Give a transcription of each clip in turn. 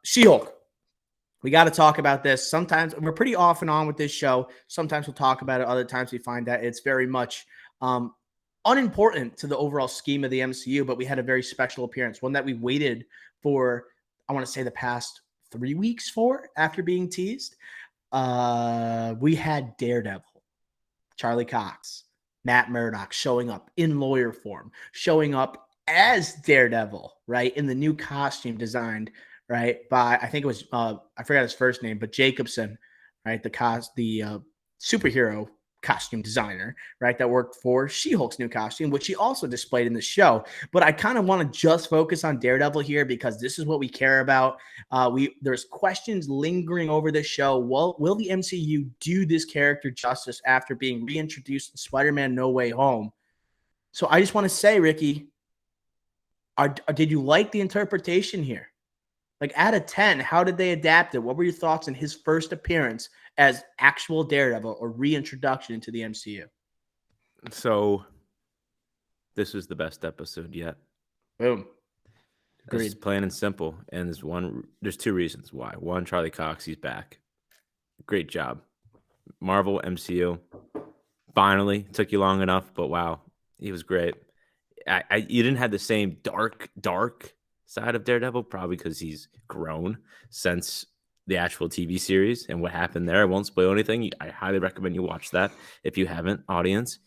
She-Hulk. We got to talk about this. Sometimes we're pretty off and on with this show. Sometimes we'll talk about it. Other times we find that it's very much unimportant to the overall scheme of the MCU, but we had a very special appearance, one that we waited for, I want to say the past 3 weeks for after being teased. We had Daredevil, Charlie Cox, Matt Murdock showing up in lawyer form, showing up as Daredevil, right? In the new costume designed, right, by, I think it was, I forgot his first name, but Jacobson, right? The superhero costume designer, right, that worked for She-Hulk's new costume, which she also displayed in the show. But I kind of want to just focus on Daredevil here because this is what we care about. There's questions lingering over this show. Will the MCU do this character justice after being reintroduced in Spider-Man No Way Home? So I just want to say, Ricky, did you like the interpretation here? Like, out of 10, how did they adapt it? What were your thoughts on his first appearance as actual Daredevil or reintroduction into the MCU? So this was the best episode yet. Boom. Agreed. It's plain and simple. And there's two reasons why. One, Charlie Cox, he's back. Great job. Marvel, MCU. Finally, took you long enough, but wow, he was great. You didn't have the same dark side of Daredevil, probably because he's grown since the actual TV series and what happened there. I won't spoil anything. I highly recommend you watch that if you haven't, audience.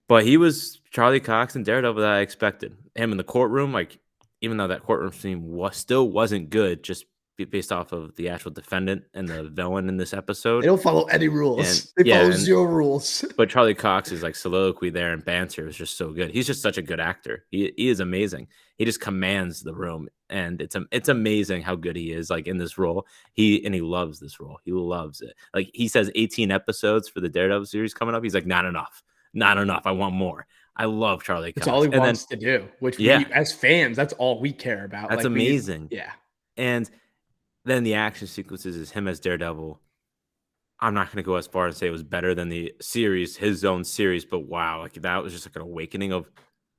But he was Charlie Cox and Daredevil that I expected. Him in the courtroom, like, even though that courtroom scene still wasn't good, just based off of the actual defendant and the villain in this episode. They don't follow any rules. They follow zero rules. But Charlie Cox's like soliloquy there and banter was just so good. He's just such a good actor. He is amazing. He just commands the room, and it's amazing how good he is, like, in this role. He loves this role. He loves it. Like, he says 18 episodes for the Daredevil series coming up. He's like, not enough. I want more. I love Charlie Cox. That's all he wants to do, which we, as fans, that's all we care about. That's like, amazing. Yeah. And then the action sequences is him as Daredevil. I'm not going to go as far as say it was better than the series, his own series, but wow, like, that was just like an awakening of,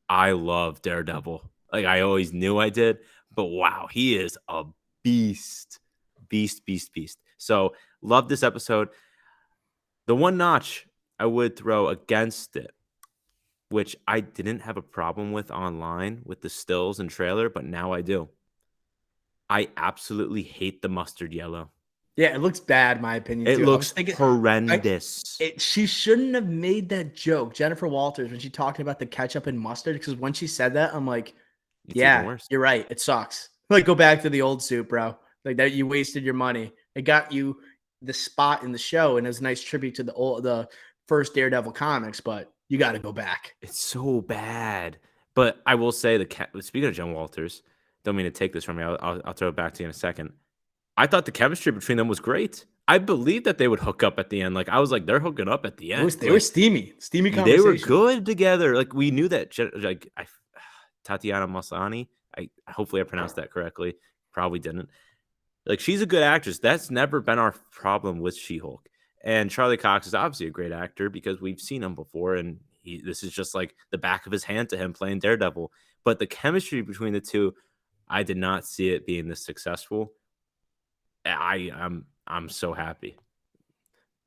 I love Daredevil. Like, I always knew I did, but wow, he is a beast. So love this episode. The one notch I would throw against it, which I didn't have a problem with online with the stills and trailer, but now I do. I absolutely hate the mustard yellow. Yeah, it looks bad, in my opinion. It looks horrendous. She shouldn't have made that joke, Jennifer Walters, when she talked about the ketchup and mustard, because when she said that, I'm like, yeah, you're right. It sucks. Like, go back to the old soup, bro. Like, that, you wasted your money. It got you the spot in the show, and it was a nice tribute to the first Daredevil comics, but you got to go back. It's so bad. But I will say, speaking of Jen Walters, don't mean to take this from you. I'll throw it back to you in a second. I thought the chemistry between them was great. I believed that they would hook up at the end. Like, I was like, they're hooking up at the end. They were steamy conversation. They were good together. Like, we knew that. Like, Tatiana Maslany. Hopefully I pronounced that correctly. Probably didn't. Like, she's a good actress. That's never been our problem with She-Hulk. And Charlie Cox is obviously a great actor because we've seen him before, and this is just like the back of his hand to him playing Daredevil. But the chemistry between the two, I did not see it being this successful. I'm so happy.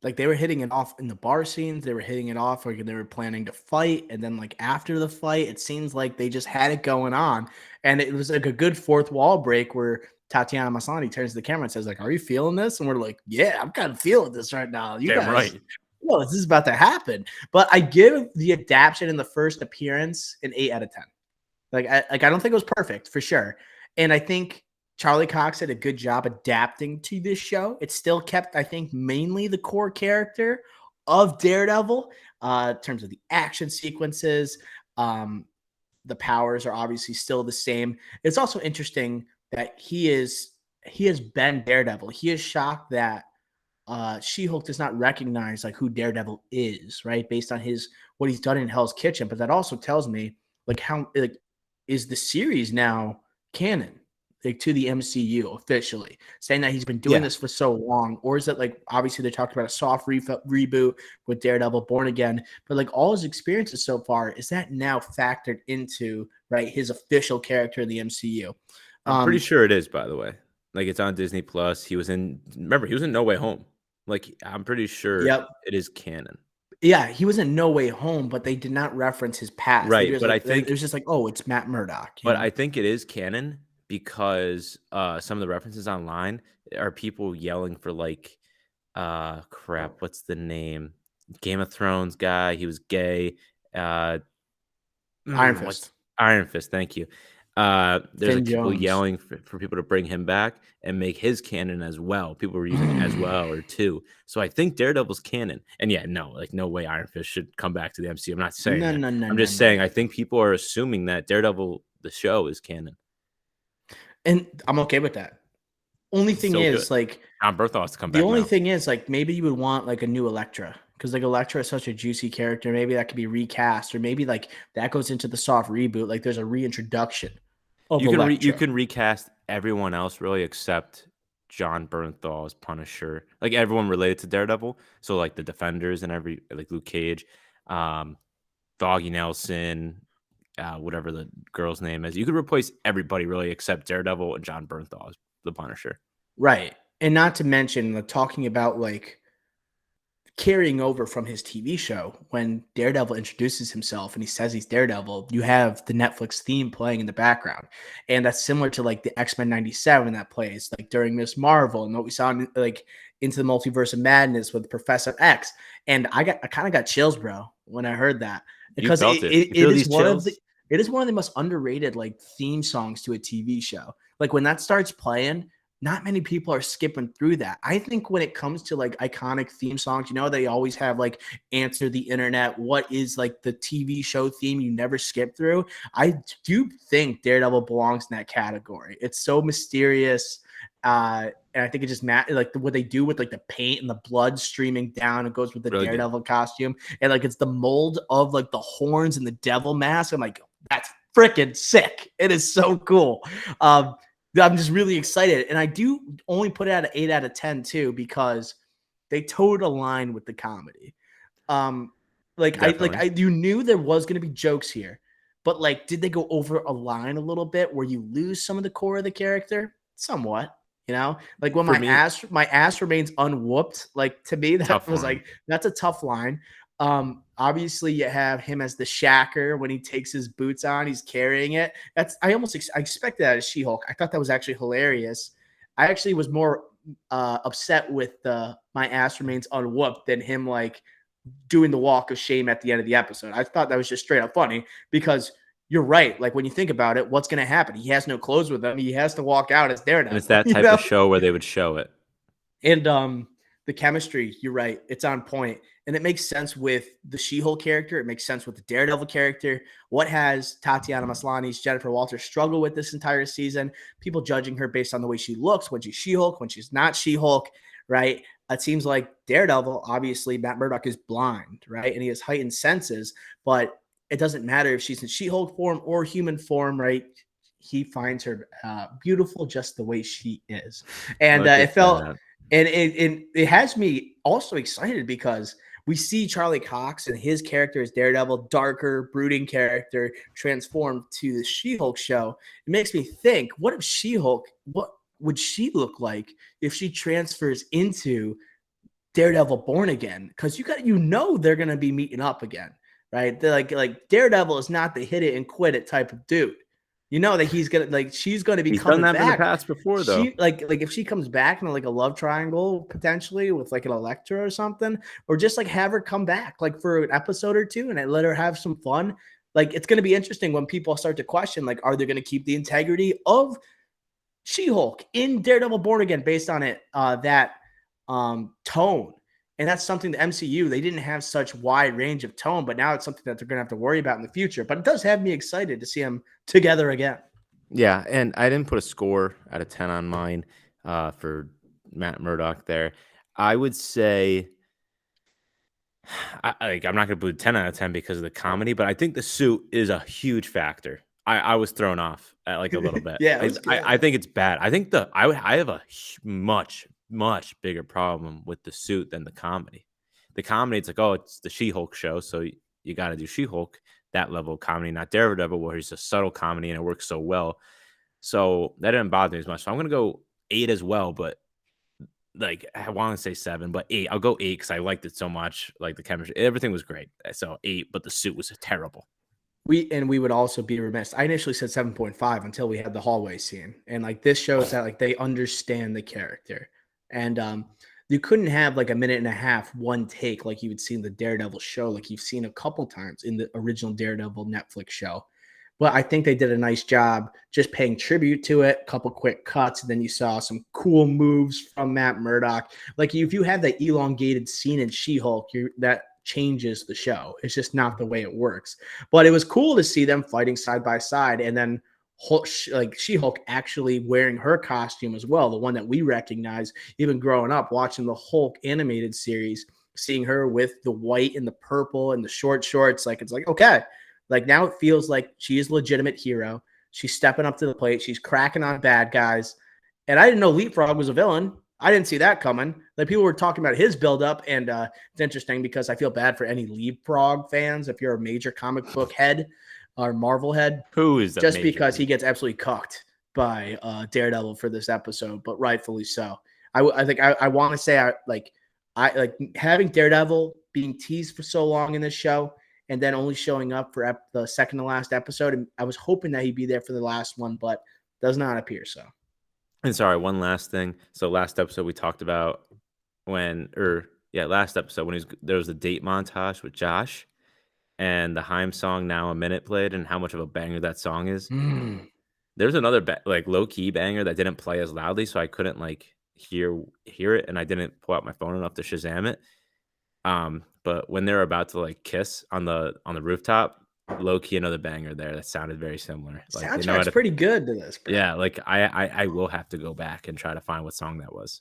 Like, they were hitting it off in the bar scenes. They were hitting it off like they were planning to fight. And then, like, after the fight, it seems like they just had it going on. And it was like a good fourth wall break where Tatiana Maslany turns to the camera and says, like, are you feeling this? And we're like, yeah, I'm kind of feeling this right now. You guys, right. Well, this is about to happen. But I give the adaptation in the first appearance an 8 out of 10. I don't think it was perfect, for sure. And I think Charlie Cox did a good job adapting to this show. It still kept, I think, mainly the core character of Daredevil in terms of the action sequences. The powers are obviously still the same. It's also interesting that he has been Daredevil. He is shocked that She-Hulk does not recognize like who Daredevil is, right? Based on what he's done in Hell's Kitchen. But that also tells me like how is the series now canon, like, to the MCU officially, saying that he's been doing this for so long? Or is it like, obviously they talked about a soft reboot with Daredevil Born Again, but like all his experiences so far, is that now factored into, right, his official character in the MCU? I'm pretty sure it is, by the way. Like it's on Disney Plus. He was in. Remember, he was in No Way Home. Like I'm pretty sure Yep. it is canon. Yeah, he was in No Way Home, but they did not reference his past. They Right, just but I like it think was just like, oh, it's Matt Murdock, you But know? I think it is canon because some of the references online are people yelling for like crap, what's the name? Game of Thrones guy, he was gay. Uh Iron what's Fist, Iron Fist, thank you. There's Finn like people Jones. yelling for people to bring him back and make his canon as well. People were using as well or two. So I think Daredevil's canon. And yeah, no, like no way Iron Fist should come back to the MCU. I'm not saying No, that. no, no, I'm no, just no, saying no. I think people are assuming that Daredevil the show is canon. And I'm okay with that. Only He's thing so good. is, like, John Berthold has to come the back only now. thing is, like, maybe you would want like a new Elektra because like Elektra is such a juicy character. Maybe that could be recast, or maybe like that goes into the soft reboot. Like, there's a reintroduction of You Elektra. can recast everyone else really except John Bernthal as Punisher. Like everyone related to Daredevil. So like the Defenders and every like Luke Cage, um, Foggy Nelson, whatever the girl's name is. You could replace everybody really except Daredevil and John Bernthal as the Punisher. Right. And not to mention, like, talking about like carrying over from his TV show, when Daredevil introduces himself and he says he's Daredevil, you have the Netflix theme playing in the background. And that's similar to like the X-Men 97 that plays like during Miss Marvel and what we saw in, like Into the Multiverse of Madness with Professor X. And I kind of got chills, bro, when I heard that, You because felt it. You it feel is these one of the chills? it is one of the most underrated like theme songs to a TV show. Like when that starts playing, not many people are skipping through that. I think when it comes to like iconic theme songs, you know, they always have like Answer the Internet. What is like the TV show theme you never skip through? I do think Daredevil belongs in that category. It's so mysterious. And I think it just like what they do with like the paint and the blood streaming down. It goes with the Really good. Daredevil costume, and like it's the mold of like the horns and the devil mask. I'm like, that's freaking sick. It is so cool. I'm just really excited. And I do only put it at an 8 out of 10 too, because they towed a line with the comedy. Um, Definitely. you knew there was gonna be jokes here, but like, did they go over a line a little bit where you lose some of the core of the character? Somewhat, you know, like when For me, my ass remains unwhooped, like to me, that tough was line. like that's a tough line. Obviously you have him as the shacker when he takes his boots on, he's carrying it. That's I expected that as She-Hulk. I thought that was actually hilarious. I actually was more upset with the my ass remains unwhooped than him like doing the walk of shame at the end of the episode. I thought that was just straight up funny because you're right. Like when you think about it, what's going to happen? He has no clothes with him. He has to walk out as And it's Daredevil, that you type know? of show where they would show it. And the chemistry, you're right, it's on point. And it makes sense with the She-Hulk character. It makes sense with the Daredevil character. What has Tatiana Maslany's Jennifer Walters struggle with this entire season? People judging her based on the way she looks when she's She-Hulk, when she's not She-Hulk, right? It seems like Daredevil, obviously, Matt Murdock is blind, right? And he has heightened senses, but it doesn't matter if she's in She-Hulk form or human form, right? He finds her beautiful just the way she is. And Look it at felt that. and it has me also excited because we see Charlie Cox and his character as Daredevil, darker, brooding character, transformed to the She-Hulk show. It makes me think, what if She-Hulk, what would she look like if she transfers into Daredevil Born Again? Because they're gonna be meeting up again, right? They're like Daredevil is not the hit it and quit it type of dude. You know that she's gonna be He's done coming that in the back. past before, though. She like if she comes back in like a love triangle potentially with like an Elektra or something, or just like have her come back like for an episode or two and I let her have some fun. Like it's gonna be interesting when people start to question like, are they gonna keep the integrity of She-Hulk in Daredevil Born Again based on that tone? And that's something the MCU, they didn't have such wide range of tone, but now it's something that they're gonna have to worry about in the future. But it does have me excited to see them together again. Yeah, and I didn't put a score out of 10 on mine for Matt Murdock there. I would say I'm not going to put 10 out of 10 because of the comedy, but I think the suit is a huge factor. I was thrown off at like a little bit. Yeah, it was good. I think it's bad. I think I have a much bigger problem with the suit than the comedy. The comedy, it's like, oh, it's the She-Hulk show, so you got to do She-Hulk, that level of comedy, not Daredevil, where he's a subtle comedy and it works so well. So that didn't bother me as much. So I'm going to go 8 as well, but like I want to say 7, but 8. I'll go 8 because I liked it so much. Like the chemistry, everything was great. So 8, but the suit was terrible. We would also be remiss. I initially said 7.5 until we had the hallway scene. And like this shows that like they understand the character. And you couldn't have like a minute and a half, one take like you would see in the Daredevil show, like you've seen a couple times in the original Daredevil Netflix show. But I think they did a nice job just paying tribute to it, a couple quick cuts, and then you saw some cool moves from Matt Murdock. Like if you have that elongated scene in She-Hulk, that changes the show. It's just not the way it works. But it was cool to see them fighting side by side, and then like She-Hulk actually wearing her costume as well, the one that we recognize even growing up watching the Hulk animated series, seeing her with the white and the purple and the short shorts. Like it's like, okay, like now it feels like she is a legitimate hero. She's stepping up to the plate. She's cracking on bad guys. And I didn't know Leapfrog was a villain. I didn't see that coming. Like people were talking about his buildup, and it's interesting because I feel bad for any Leapfrog fans if you're a major comic book head or Marvel head. Who is that? Just because he gets absolutely cucked by Daredevil for this episode, but rightfully so. I think I want to say I like having Daredevil being teased for so long in this show, and then only showing up for the second to last episode. And I was hoping that he'd be there for the last one, but does not appear so. And sorry, one last thing. So last episode we talked about last episode when there was a date montage with Josh, and the Haim song "Now a Minute" played, and how much of a banger that song is. There's another like low key banger that didn't play as loudly, so I couldn't like hear it, and I didn't pull out my phone enough to Shazam it. But when they're about to like kiss on the rooftop, low key another banger there that sounded very similar. Like soundtrack's pretty good to this, bro. Yeah, like I will have to go back and try to find what song that was.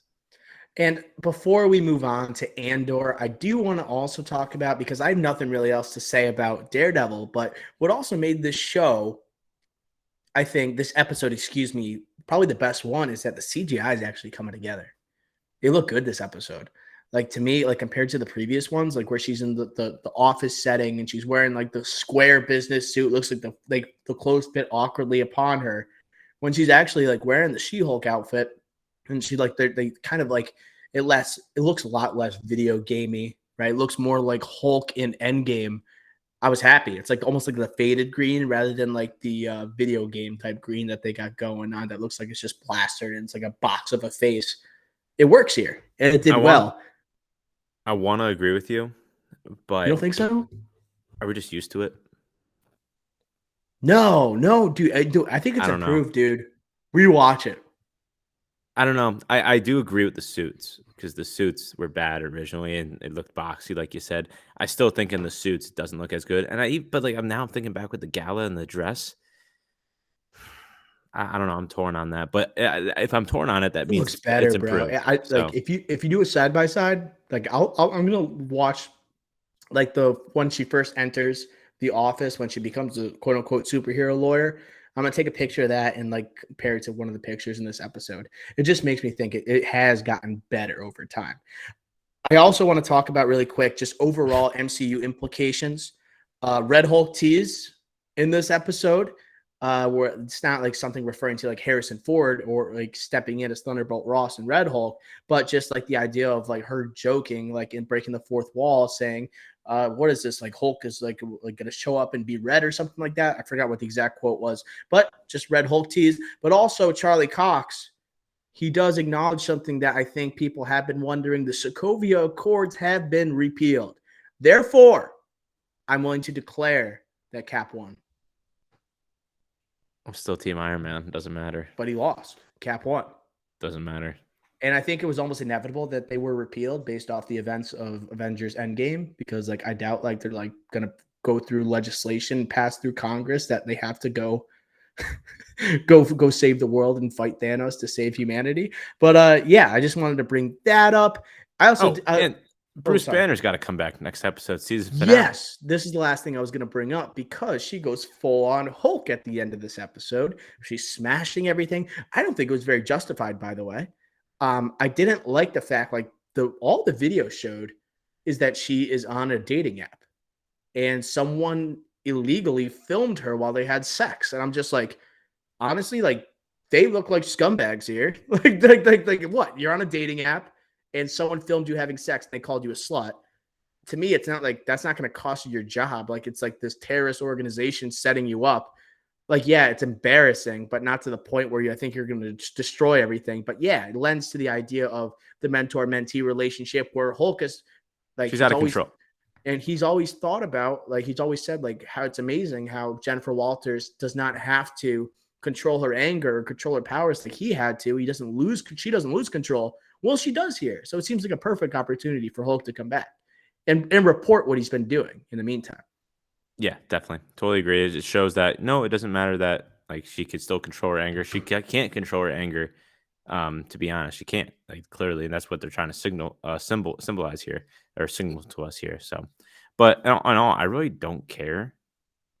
And before we move on to Andor, I do want to also talk about, because I have nothing really else to say about Daredevil, but what also made this show, I think this episode, excuse me, probably the best one, is that the CGI is actually coming together. They look good this episode. Like to me, like compared to the previous ones, like where she's in the office setting and she's wearing like the square business suit, looks like the clothes fit awkwardly upon her. When she's actually like wearing the She-Hulk outfit, and she like they kind of like it looks a lot less video gamey, right? It looks more like Hulk in Endgame. I was happy. It's like almost like the faded green rather than like the video game type green that they got going on that looks like it's just plastered and it's like a box of a face. It works here, and it did well. I want to agree with you, but you don't think so? Are we just used to it? No, dude. I think it's improved, dude. Rewatch it. I don't know. I do agree with the suits, because the suits were bad originally and it looked boxy, like you said. I still think in the suits it doesn't look as good. But like I'm thinking back with the gala and the dress. I don't know. I'm torn on that. But if I'm torn on it, that means looks better, it's improved. Bro. Like if you do a side by side, like I'm gonna watch like the when she first enters the office, when she becomes a quote unquote superhero lawyer. I'm gonna take a picture of that and like compare it to one of the pictures in this episode. It just makes me think it has gotten better over time. I also want to talk about really quick just overall MCU implications. Red Hulk tease in this episode, where it's not like something referring to like Harrison Ford or like stepping in as Thunderbolt Ross and Red Hulk, but just like the idea of like her joking, like in breaking the fourth wall, saying, what is this? Like Hulk is like going to show up and be red or something like that. I forgot what the exact quote was, but just Red Hulk tease. But also Charlie Cox, he does acknowledge something that I think people have been wondering. The Sokovia Accords have been repealed. Therefore, I'm willing to declare that Cap won. I'm still Team Iron Man. Doesn't matter. But he lost. Cap won. Doesn't matter. And I think it was almost inevitable that they were repealed based off the events of Avengers Endgame, because like I doubt like they're like going to go through legislation, pass through Congress that they have to go save the world and fight Thanos to save humanity. But yeah, I just wanted to bring that up. I also and Bruce Banner's got to come back next episode, season finale. Yes, this is the last thing I was going to bring up, because she goes full on Hulk at the end of this episode. She's smashing everything. I don't think it was very justified, by the way. I didn't like the fact, like all the video showed is that she is on a dating app and someone illegally filmed her while they had sex. And I'm just like, honestly, like they look like scumbags here. Like what? You're on a dating app and someone filmed you having sex and they called you a slut. To me, it's not like that's not going to cost you your job. Like it's like this terrorist organization setting you up. Like, yeah, it's embarrassing, but not to the point where I think you're going to destroy everything. But yeah, it lends to the idea of the mentor-mentee relationship where Hulk is like She's out of control. And he's always thought about, like, he's always said, like, how it's amazing how Jennifer Walters does not have to control her anger or control her powers like he had to. She doesn't lose control. Well, she does here. So it seems like a perfect opportunity for Hulk to come back and report what he's been doing in the meantime. Yeah, definitely. Totally agree. It shows that, no, it doesn't matter that, like, she could still control her anger. She can't control her anger. To be honest, she can't, like, clearly, and that's what they're trying to symbolize here, or signal to us here. So, but on all, I really don't care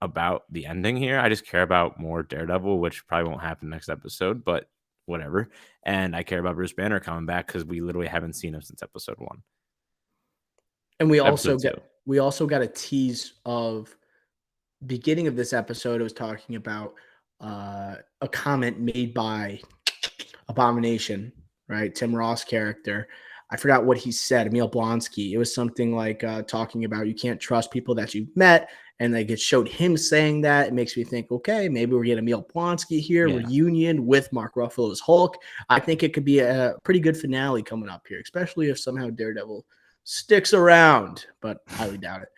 about the ending here. I just care about more Daredevil, which probably won't happen next episode, but whatever. And I care about Bruce Banner coming back because we literally haven't seen him since episode 1. And we also got a tease of beginning of this episode. It was talking about a comment made by Abomination, right? Tim Roth's character. I forgot what he said. Emil Blonsky. It was something like talking about you can't trust people that you've met, and like it showed him saying that. It makes me think, okay, maybe we're getting Emil Blonsky here, reunion with Mark Ruffalo's Hulk. I think it could be a pretty good finale coming up here, especially if somehow Daredevil sticks around, but highly doubt it.